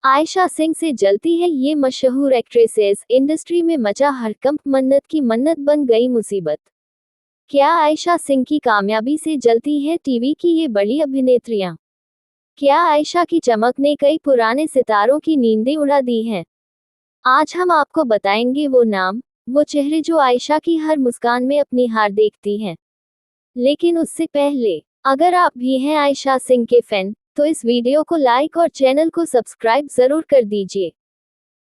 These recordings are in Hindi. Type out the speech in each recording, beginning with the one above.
आयशा सिंह से जलती है ये मशहूर एक्ट्रेसेस, इंडस्ट्री में मचा हड़कंप, मन्नत की मन्नत बन गई मुसीबत। क्या आयशा सिंह की कामयाबी से जलती है टीवी की ये बड़ी अभिनेत्रियां? क्या आयशा की चमक ने कई पुराने सितारों की नींदें उड़ा दी हैं? आज हम आपको बताएंगे वो नाम, वो चेहरे जो आयशा की हर मुस्कान में अपनी हार देखती हैं। लेकिन उससे पहले, अगर आप भी हैं आयशा सिंह के फैन, तो इस वीडियो को लाइक और चैनल को सब्सक्राइब जरूर कर दीजिए,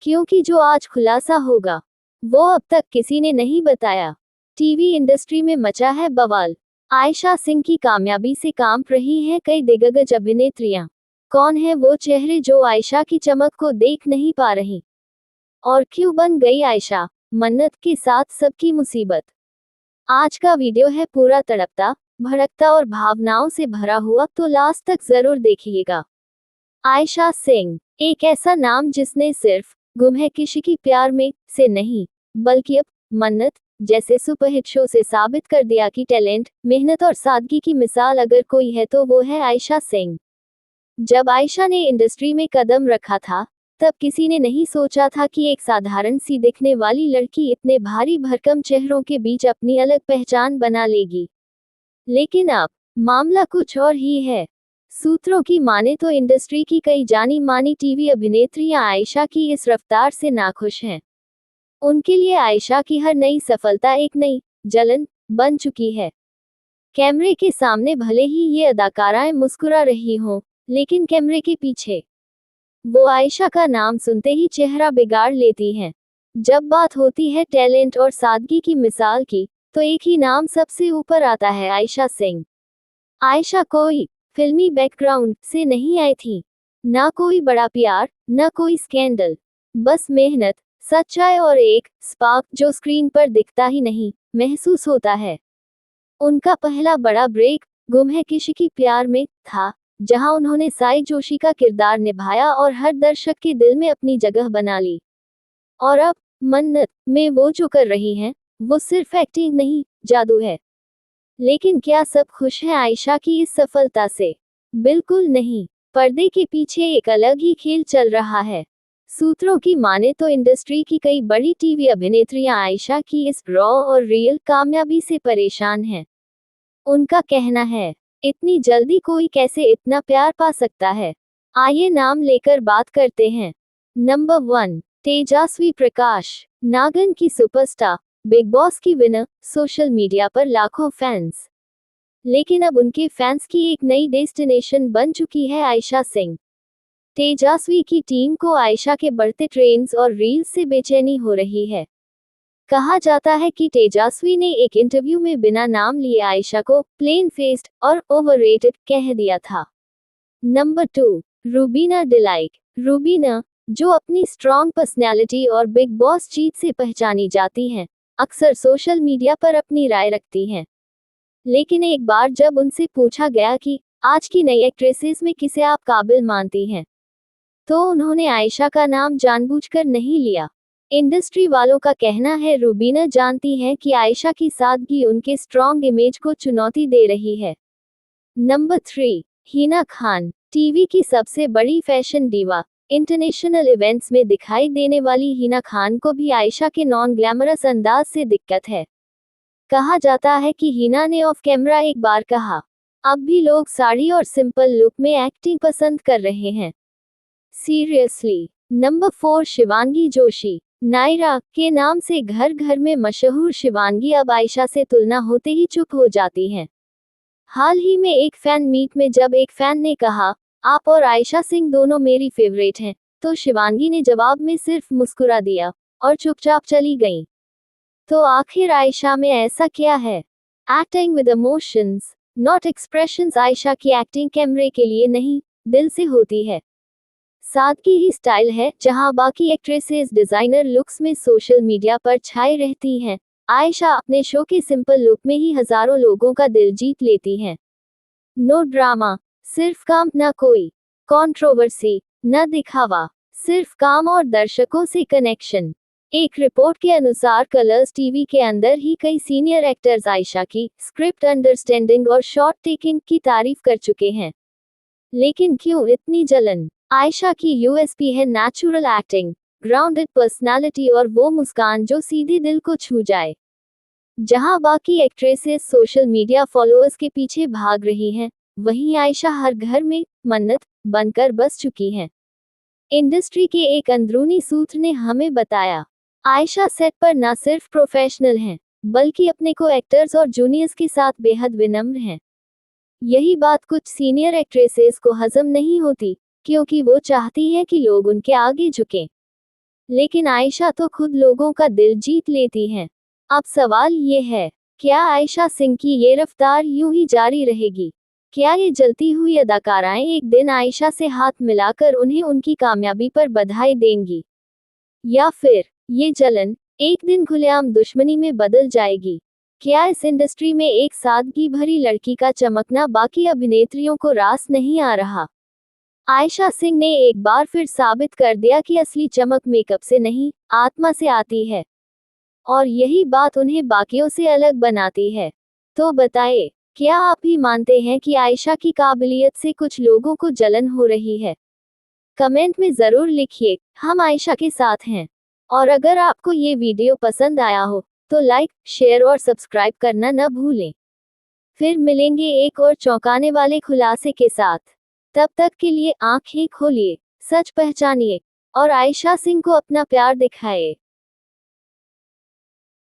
क्योंकि जो आज खुलासा होगा वो अब तक किसी ने नहीं बताया। टीवी इंडस्ट्री में मचा है बवाल। आयशा सिंह की कामयाबी से कांप रही हैं कई दिग्गज अभिनेत्रियां। कौन है वो चेहरे जो आयशा की चमक को देख नहीं पा रही? और क्यों बन गई आयशा मन्नत के साथ सबकी मुसीबत? आज का वीडियो है पूरा तड़पता, भड़कता और भावनाओं से भरा हुआ, तो लास्ट तक जरूर देखिएगा। आयशा सिंह एक ऐसा नाम जिसने सिर्फ गुम है किसी की प्यार में से नहीं, बल्कि अब मन्नत जैसे सुपरहिट शो से साबित कर दिया कि टैलेंट, मेहनत और सादगी की मिसाल अगर कोई है तो वो है आयशा सिंह। जब आयशा ने इंडस्ट्री में कदम रखा था, तब किसी ने नहीं सोचा था कि एक साधारण सी दिखने वाली लड़की इतने भारी भरकम चेहरों के बीच अपनी अलग पहचान बना लेगी। लेकिन अब मामला कुछ और ही है। सूत्रों की माने तो इंडस्ट्री की कई जानी मानी टीवी अभिनेत्रियां आयशा की इस रफ्तार से नाखुश हैं। उनके लिए आयशा की हर नई सफलता एक नई जलन बन चुकी है। कैमरे के सामने भले ही ये अदाकाराएं मुस्कुरा रही हों, लेकिन कैमरे के पीछे वो आयशा का नाम सुनते ही चेहरा बिगाड़ लेती हैं। जब बात होती है टैलेंट और सादगी की मिसाल की, तो एक ही नाम सबसे ऊपर आता है, आयशा सिंह। आयशा कोई फिल्मी बैकग्राउंड से नहीं आई थी, ना कोई बड़ा प्यार, ना कोई स्कैंडल, बस मेहनत, सच्चाई और एक स्पार्क जो स्क्रीन पर दिखता ही नहीं, महसूस होता है। उनका पहला बड़ा ब्रेक गुम है किसी की प्यार में था, जहां उन्होंने साई जोशी का किरदार निभाया और हर दर्शक के दिल में अपनी जगह बना ली। और अब मन्नत में वो जो कर रही हैं, वो सिर्फ एक्टिंग नहीं, जादू है। लेकिन क्या सब खुश हैं आयशा की इस सफलता से? बिल्कुल नहीं। पर्दे के पीछे एक अलग ही खेल चल रहा है। सूत्रों की माने तो इंडस्ट्री की कई बड़ी टीवी अभिनेत्रियां आयशा की इस रॉ और रियल कामयाबी से परेशान हैं। उनका कहना है, इतनी जल्दी कोई कैसे इतना प्यार पा सकता है? आइए नाम लेकर बात करते हैं। नंबर 1, तेजस्वी प्रकाश, नागन की सुपरस्टार, बिग बॉस की विनर, सोशल मीडिया पर लाखों फैंस। लेकिन अब उनके फैंस की एक नई डेस्टिनेशन बन चुकी है आयशा सिंह। तेजस्वी की टीम को आयशा के बढ़ते ट्रेंड्स और रील्स से बेचैनी हो रही है। कहा जाता है कि तेजस्वी ने एक इंटरव्यू में बिना नाम लिए आयशा को प्लेन फेस्ड और ओवररेटेड कह दिया था। नंबर 2, रूबीना डिलाइक। रूबीना, जो अपनी स्ट्रॉन्ग पर्सनैलिटी और बिग बॉस जीत से पहचानी जाती हैं, अक्सर सोशल मीडिया पर अपनी राय रखती हैं। लेकिन एक बार जब उनसे पूछा गया कि आज की नई एक्ट्रेसेस में किसे आप काबिल मानती हैं, तो उन्होंने आयशा का नाम जानबूझकर नहीं लिया। इंडस्ट्री वालों का कहना है रूबीना जानती हैं कि आयशा की सादगी उनके स्ट्रॉन्ग इमेज को चुनौती दे रही है। नंबर 3, हिना खान। टीवी की सबसे बड़ी फैशन डीवा, इंटरनेशनल इवेंट्स में दिखाई देने वाली हिना खान को भी आयशा के नॉन ग्लैमरस अंदाज से दिक्कत है। कहा जाता है कि हिना ने ऑफ कैमरा एक बार कहा, अब भी लोग साड़ी और सिंपल लुक में एक्टिंग पसंद कर रहे हैं। सीरियसली। नंबर 4, शिवांगी जोशी। नायरा के नाम से घर घर में मशहूर शिवांगी अब आयशा से तुलना होते ही चुप हो जाती हैं। हाल ही में एक फैन मीट में जब एक फैन ने कहा, आप और आयशा सिंह दोनों मेरी फेवरेट हैं, तो शिवांगी ने जवाब में सिर्फ मुस्कुरा दिया और चुपचाप चली गईं। तो आखिर आयशा में ऐसा क्या है? Acting with emotions, not expressions. Ayesha की एक्टिंग कैमरे के लिए नहीं, दिल से होती है। सादगी ही स्टाइल है, जहां बाकी एक्ट्रेसेस डिजाइनर लुक्स में सोशल मीडिया पर छाई रहती हैं, आयशा अपने शो के सिंपल लुक में ही हजारों लोगों का दिल जीत लेती हैं। नो ड्रामा, सिर्फ काम, ना कोई कंट्रोवर्सी, न दिखावा, सिर्फ काम और दर्शकों से कनेक्शन। एक रिपोर्ट के अनुसार कलर्स टीवी के अंदर ही कई सीनियर एक्टर्स आयशा की स्क्रिप्ट अंडरस्टैंडिंग और शॉट टेकिंग की तारीफ कर चुके हैं। लेकिन क्यों इतनी जलन? आयशा की यूएसपी है नेचुरल एक्टिंग, ग्राउंडेड पर्सनालिटी और वो मुस्कान जो सीधे दिल को छू जाए। जहां बाकी एक्ट्रेसेस सोशल मीडिया फॉलोअर्स के पीछे भाग रही हैं, वहीं आयशा हर घर में मन्नत बनकर बस चुकी हैं। इंडस्ट्री के एक अंदरूनी सूत्र ने हमें बताया, आयशा सेट पर न सिर्फ प्रोफेशनल हैं, बल्कि अपने को एक्टर्स और जूनियर्स के साथ बेहद विनम्र हैं। यही बात कुछ सीनियर एक्ट्रेसेस को हजम नहीं होती, क्योंकि वो चाहती हैं कि लोग उनके आगे झुकें। लेकिन आयशा तो खुद लोगों का दिल जीत लेती हैं। अब सवाल ये है, क्या आयशा सिंह की ये रफ्तार यूं ही जारी रहेगी? क्या ये जलती हुई अदाकाराएं एक दिन आयशा से हाथ मिलाकर उन्हें उनकी कामयाबी पर बधाई देंगी? या फिर ये जलन एक दिन खुलेआम दुश्मनी में बदल जाएगी? क्या इस इंडस्ट्री में एक सादगी भरी लड़की का चमकना बाकी अभिनेत्रियों को रास नहीं आ रहा? आयशा सिंह ने एक बार फिर साबित कर दिया कि असली चमक मेकअप से नहीं, आत्मा से आती है। और यही बात उन्हें बाकियों से अलग बनाती है। तो बताइए, क्या आप भी मानते हैं कि आयशा की काबिलियत से कुछ लोगों को जलन हो रही है? कमेंट में ज़रूर लिखिए, हम आयशा के साथ हैं। और अगर आपको ये वीडियो पसंद आया हो, तो लाइक, शेयर और सब्सक्राइब करना न भूलें। फिर मिलेंगे एक और चौंकाने वाले खुलासे के साथ। तब तक के लिए आंखें खोलिए, सच पहचानिए और आयशा सिंह को अपना प्यार दिखाइए।